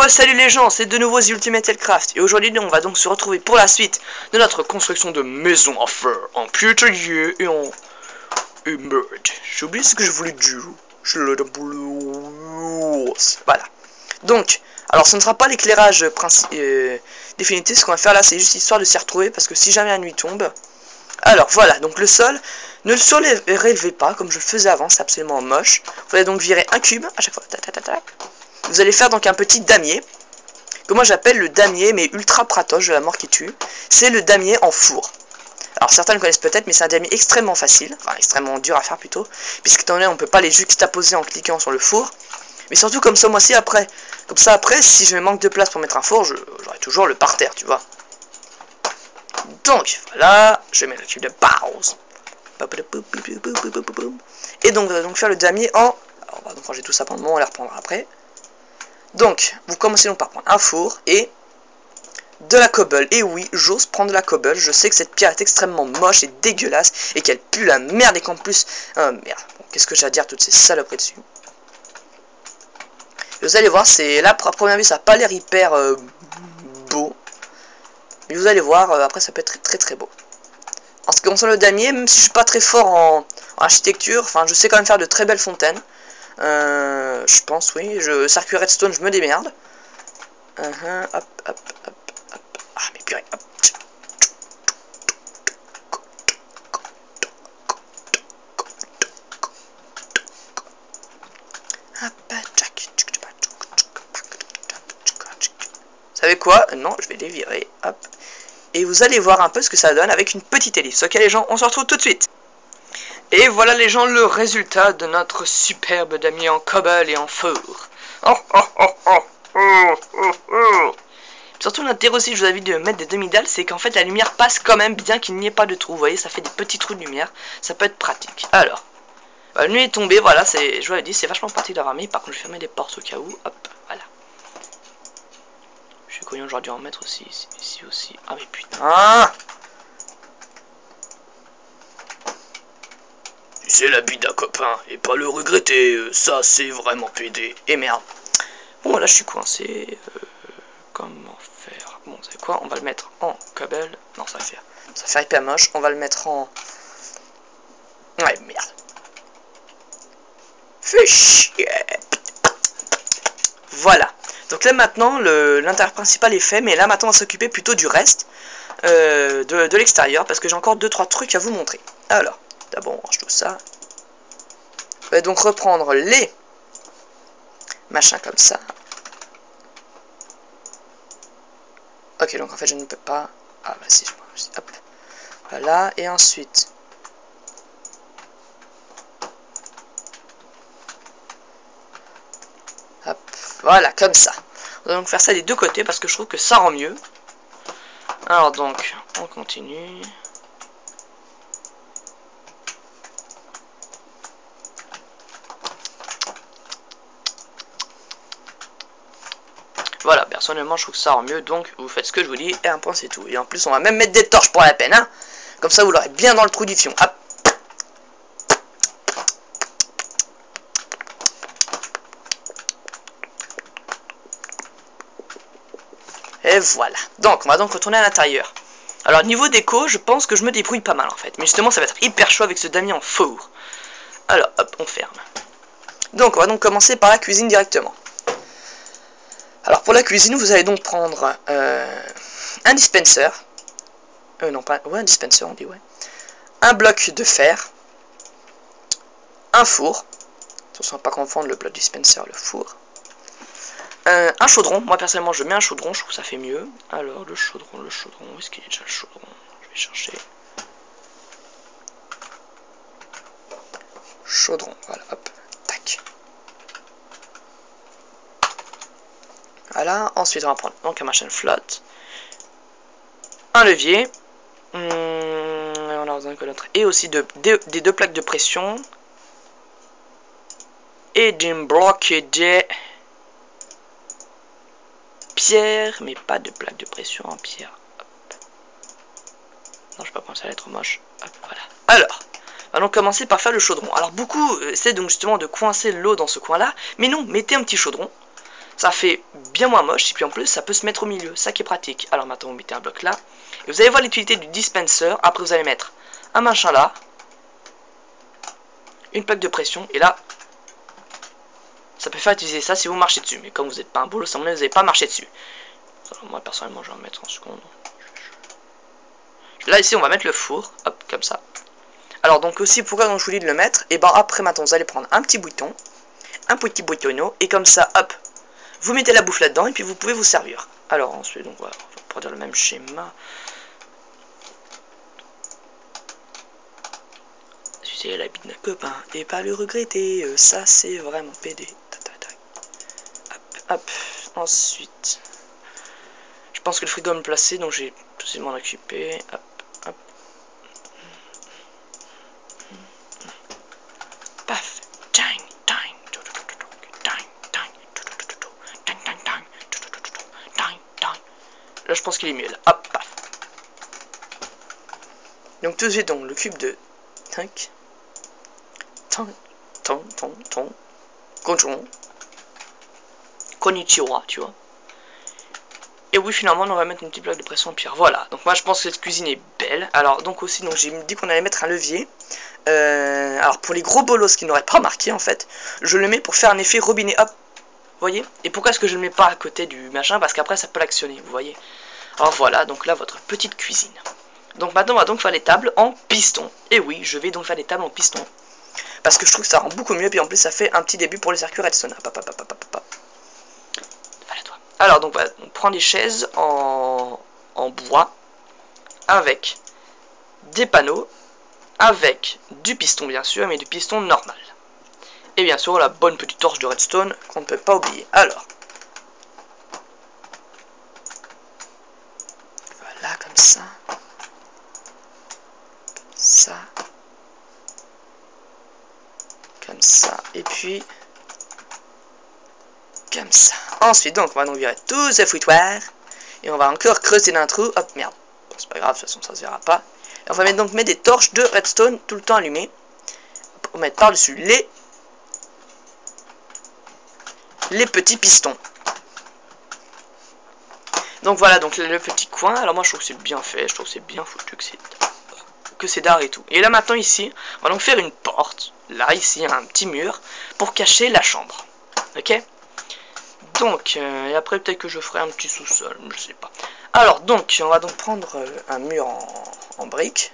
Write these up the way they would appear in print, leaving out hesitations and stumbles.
Salut les gens, c'est de nouveau The Ultimate Hellcraft et aujourd'hui on va donc se retrouver pour la suite de notre construction de maison en fer, en piétrier et en émeraude. J'ai oublié ce que je voulais dire. Voilà. Donc, alors ce ne sera pas l'éclairage définitif, ce qu'on va faire là c'est juste histoire de s'y retrouver parce que si jamais la nuit tombe. Alors voilà, donc le sol, ne le surélevez pas comme je le faisais avant, c'est absolument moche. Vous allez donc virer un cube à chaque fois. Vous allez faire donc un petit damier, que moi j'appelle le damier, mais ultra pratoche de la mort qui tue. C'est le damier en four. Alors certains le connaissent peut-être, mais c'est un damier extrêmement facile, enfin extrêmement dur à faire plutôt, puisqu'étant donné on peut pas les juxtaposer en cliquant sur le four. Mais surtout comme ça, moi aussi après, comme ça après, si je manque de place pour mettre un four, j'aurai toujours le parterre, tu vois. Donc voilà, je mets le cube de base. Et donc on va donc faire le damier en... Alors, on va donc ranger tout ça pendant le moment, on les reprendra après. Donc, vous commencez donc par prendre un four et de la cobble. Et oui, j'ose prendre de la cobble. Je sais que cette pierre est extrêmement moche et dégueulasse et qu'elle pue la merde et qu'en plus... merde, bon, qu'est-ce que j'ai à dire toutes ces saloperies dessus. Et vous allez voir, c'est là, à première vue, ça n'a pas l'air hyper beau. Mais vous allez voir, après ça peut être très très beau. En ce qui concerne le damier, même si je suis pas très fort en architecture, enfin je sais quand même faire de très belles fontaines. Je pense, oui. Circuit redstone, je me démerde. Hop, hop, hop, hop. Ah, mais purée, hop. Vous savez quoi? Non, je vais les virer. Hop. Et vous allez voir un peu ce que ça donne avec une petite ellipse. Ok les gens, on se retrouve tout de suite. Et voilà les gens, le résultat de notre superbe damier en cobble et en four. Surtout l'intérêt aussi, je vous invite de mettre des demi-dalles, c'est qu'en fait la lumière passe quand même bien qu'il n'y ait pas de trou. Vous voyez, ça fait des petits trous de lumière, ça peut être pratique. Alors, la nuit est tombée, voilà, je vous l'avais dit, c'est vachement pratique d'avoir mis. Par contre, je vais fermer les portes au cas où, hop, voilà. Je suis couillon, j'aurais dû en mettre aussi, ici aussi. Ah mais putain! C'est la vie d'un copain, et pas le regretter, ça c'est vraiment pédé. Et merde. Bon là je suis coincé, comment faire? Bon, vous savez quoi, on va le mettre en cobble. Non, ça va faire hyper moche, on va le mettre en... Ouais, merde. Fais chier. Voilà. Donc là maintenant, l'intérieur principal est fait, mais là maintenant on va s'occuper plutôt du reste de l'extérieur, parce que j'ai encore 2-3 trucs à vous montrer. Alors, d'abord on range tout ça. On va donc reprendre les machins comme ça. Ok, donc en fait je ne peux pas... Ah bah si, je peux... Hop. Voilà, et ensuite... Hop, voilà, comme ça. On va donc faire ça des deux côtés parce que je trouve que ça rend mieux. Alors donc, on continue. Voilà, personnellement je trouve que ça rend mieux, donc vous faites ce que je vous dis, et un point c'est tout. Et en plus on va même mettre des torches pour la peine, hein. Comme ça vous l'aurez bien dans le trou du fion. Hop. Et voilà. Donc on va donc retourner à l'intérieur. Alors niveau déco, je pense que je me débrouille pas mal en fait. Mais justement ça va être hyper chaud avec ce damier en four. Alors hop, on ferme. Donc on va donc commencer par la cuisine directement. Alors pour la cuisine, vous allez donc prendre un dispenser. Non pas... Ouais, un dispenser on dit, ouais. Un bloc de fer. Un four. Attention à pas confondre le bloc dispenser, le four. Un chaudron. Moi personnellement je mets un chaudron, je trouve que ça fait mieux. Alors le chaudron, où est-ce qu'il est déjà le chaudron? Je vais chercher. Chaudron, voilà, hop, tac. Voilà, ensuite on va prendre donc un machin flotte, un levier, on a besoin que l'autre, et aussi des deux plaques de pression, et d'un bloc de pierre, mais pas de plaque de pression en pierre. Hop. Non, je peux pas penser à l'être moche. Hop, voilà. Alors, on va donc commencer par faire le chaudron. Alors beaucoup essaient donc justement de coincer l'eau dans ce coin-là, mais non, mettez un petit chaudron. Ça fait bien moins moche, et puis en plus, ça peut se mettre au milieu, ça qui est pratique. Alors maintenant, vous mettez un bloc là, et vous allez voir l'utilité du dispenser. Après, vous allez mettre un machin là, une plaque de pression, et là, ça peut faire utiliser ça si vous marchez dessus. Mais comme vous n'êtes pas un boulot, ça vous n'avez pas marché dessus. Alors, moi, personnellement, je vais en mettre en seconde. Là, ici, on va mettre le four, hop, comme ça. Alors, donc aussi, pourquoi donc je vous dis de le mettre? Et ben après, maintenant, vous allez prendre un petit bouton, un petit boutonneau, et comme ça, hop, vous mettez la bouffe là-dedans, et puis vous pouvez vous servir. Alors, ensuite, donc, voilà, on va produire le même schéma. Sucer la bite d'un copain, et pas le regretter, ça, c'est vraiment pédé. Hop, hop, ensuite... Je pense que le frigo va me placer, donc j'ai tout de suite m'en occuper. Hop, hop. Paf. Là, je pense qu'il est mieux. Là. Hop, paf. Donc tout de suite, donc le cube de tac, konnichiwa, tu vois. Et oui, finalement, on va mettre une petite plaque de pression en pierre. Voilà. Donc moi, je pense que cette cuisine est belle. Alors, donc aussi, donc j'ai dit qu'on allait mettre un levier. Alors, pour les gros bolos qui n'auraient pas remarqué, en fait, je le mets pour faire un effet robinet. Hop. Vous voyez? Et pourquoi est-ce que je ne le mets pas à côté du machin? Parce qu'après, ça peut l'actionner. Vous voyez? Alors voilà. Donc là, votre petite cuisine. Donc maintenant, on va donc faire les tables en piston. Et oui, je vais donc faire les tables en piston. Parce que je trouve que ça rend beaucoup mieux. Puis en plus, ça fait un petit début pour les circuits redstone. Alors, donc, voilà, on prend des chaises en bois, avec des panneaux, avec du piston, bien sûr, mais du piston normal. Et bien sûr, la bonne petite torche de redstone qu'on ne peut pas oublier. Alors, voilà, comme ça. Ça. Comme ça. Et puis... comme ça. Ensuite, donc, on va donc virer tous ces foutoirs. Et on va encore creuser d'un trou. Hop, merde. Bon, c'est pas grave, de toute façon, ça se verra pas. Et on va donc mettre des torches de redstone tout le temps allumées. Pour mettre par-dessus les petits pistons. Donc voilà, donc le petit coin. Alors moi, je trouve que c'est bien fait. Je trouve que c'est bien foutu, que c'est d'art et tout. Et là, maintenant, ici, on va donc faire une porte. Là, ici, un petit mur. Pour cacher la chambre. Ok ? Donc, et après peut-être que je ferai un petit sous-sol, je sais pas. Alors, donc, on va donc prendre un mur en briques.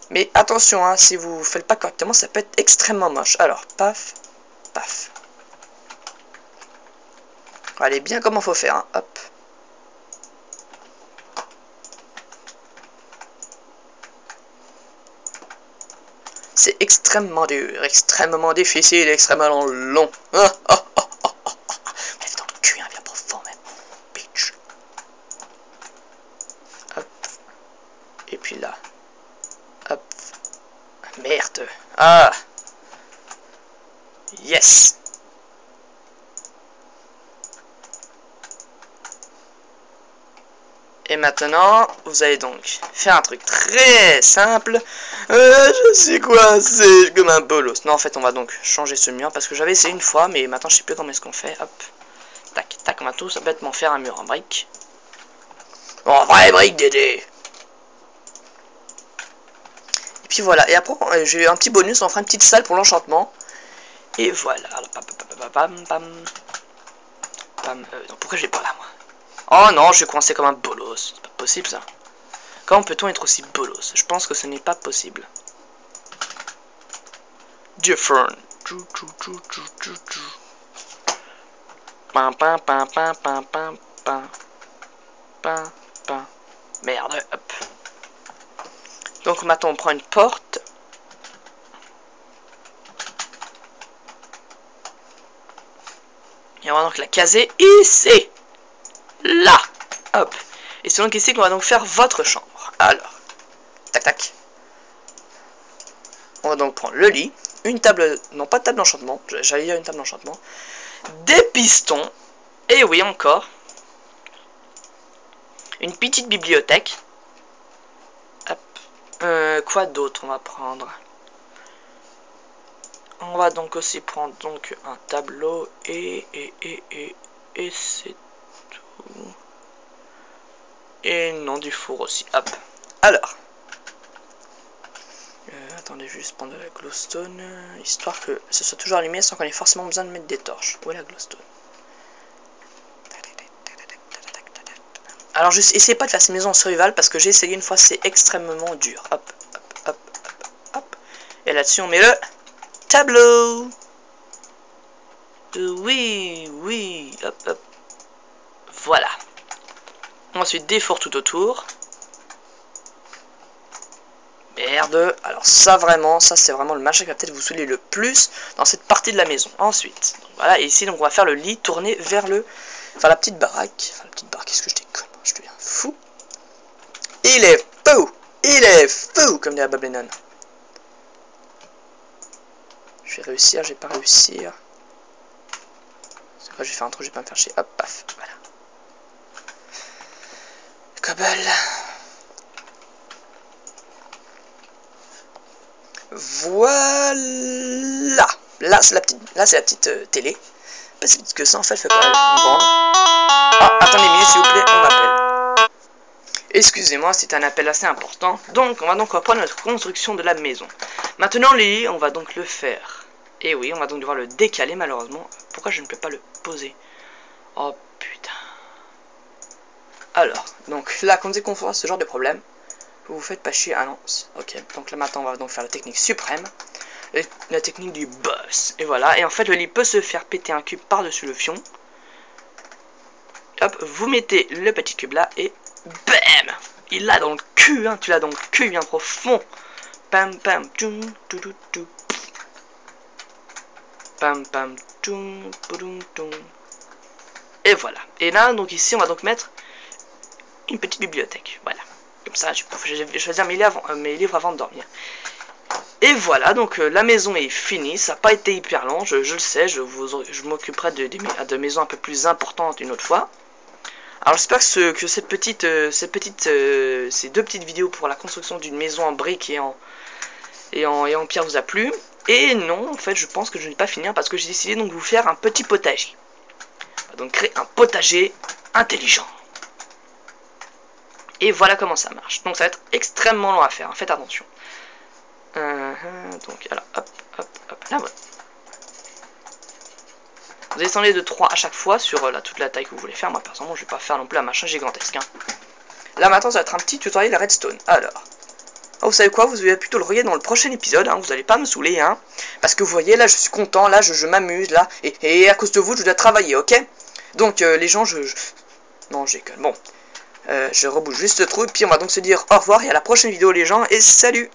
Mais attention, hein, si vous faites pas correctement, ça peut être extrêmement moche. Alors, paf, paf. Allez, bien comment faut faire, hein. Hop. C'est extrêmement dur, extrêmement difficile, extrêmement long. Ah, ah, ah. Et puis là. Hop. Merde. Ah. Yes. Et maintenant, vous allez donc faire un truc très simple. Je sais quoi, c'est comme un bolos. Non, en fait, on va donc changer ce mur parce que j'avais essayé une fois, mais maintenant je sais plus comment est-ce qu'on fait. Hop. Tac, tac, on va tout bêtement faire un mur en briques. En vrai brique, Dédé. Et puis voilà, et après j'ai un petit bonus, on fera une petite salle pour l'enchantement. Et voilà. Non, pourquoi j'ai pas là moi? Oh non, je vais coincer comme un bolos. C'est pas possible ça. Comment peut-on être aussi bolos? Je pense que ce n'est pas possible. Different. Merde, hop. Donc maintenant on prend une porte. Et on va donc la caser ici. Là. Hop. Et c'est donc ici qu'on va donc faire votre chambre. Alors. Tac tac. On va donc prendre le lit. Une table. Non, pas de table d'enchantement. J'allais dire une table d'enchantement. Des pistons. Et oui, encore. Une petite bibliothèque. Hop. Quoi d'autre on va prendre? On va donc aussi prendre donc un tableau et Et c'est tout. Et non, du four aussi. Hop. Alors. Attendez, je vais juste prendre de la glowstone. Histoire que ce soit toujours allumé sans qu'on ait forcément besoin de mettre des torches. Où est la glowstone? Alors, essayez pas de faire ces maisons en survival parce que j'ai essayé une fois, c'est extrêmement dur. Hop, hop, hop, hop, hop. Et là-dessus, on met le tableau. Oui, oui, hop, hop. Voilà. Ensuite, des fours tout autour. Merde. Alors ça vraiment, ça c'est vraiment le machin qui va peut-être vous saouler le plus dans cette partie de la maison. Ensuite, donc, voilà, et ici donc on va faire le lit tourné vers la petite baraque. Enfin la petite baraque, qu'est-ce que je déconne, je deviens fou. Il est fou, comme dit la Bablenon. Je vais réussir, je vais pas réussir. C'est quoi, je vais faire un trou, je vais pas me faire chier. Hop, paf, voilà. Cobble. Voilà. Là c'est la petite télé. Pas si vite que ça en fait, fait pas une bande. Ah, attendez une minute s'il vous plaît, on m'appelle. Excusez-moi, c'est un appel assez important. Donc on va reprendre notre construction de la maison. Maintenant le lit, on va donc le faire. Et oui, on va donc devoir le décaler malheureusement. Pourquoi je ne peux pas le poser? Oh putain. Alors, donc là, quand on dit qu'on fera ce genre de problème, vous faites pas chier. Ah non, ok. Donc là maintenant, on va donc faire la technique suprême. La technique du boss. Et voilà. Et en fait, le lit peut se faire péter un cube par-dessus le fion. Hop, vous mettez le petit cube là et bam! Il l'a dans le cul, hein. Tu l'as dans le cul bien profond. Pam pam toum tout tout tout. Pam pam toum poudoum toum. Et voilà. Et là, donc ici, on va donc mettre une petite bibliothèque. Voilà. Comme ça, je vais choisir mes livres avant de dormir. Et voilà, donc la maison est finie. Ça n'a pas été hyper long, je le sais. Je m'occuperai de maisons un peu plus importantes une autre fois. Alors j'espère que ces deux petites vidéos pour la construction d'une maison en briques et en pierre vous a plu. Et non, en fait, je pense que je ne vais pas finir parce que j'ai décidé donc de vous faire un petit potager. On va donc créer un potager intelligent. Et voilà comment ça marche. Donc ça va être extrêmement long à faire, hein, faites attention. Donc alors hop hop hop là voilà. Vous descendez de 3 à chaque fois sur toute la taille que vous voulez faire. Moi personnellement je vais pas faire non plus un machin gigantesque, hein. Là maintenant ça va être un petit tutoriel redstone. Alors vous savez quoi, vous allez plutôt le regarder dans le prochain épisode, hein. Vous allez pas me saouler, hein. Parce que vous voyez là je suis content, là je m'amuse là. Et à cause de vous je dois travailler, ok. Donc les gens non j'ai que bon. Je rebouge juste le trou et puis on va donc se dire au revoir et à la prochaine vidéo les gens et salut.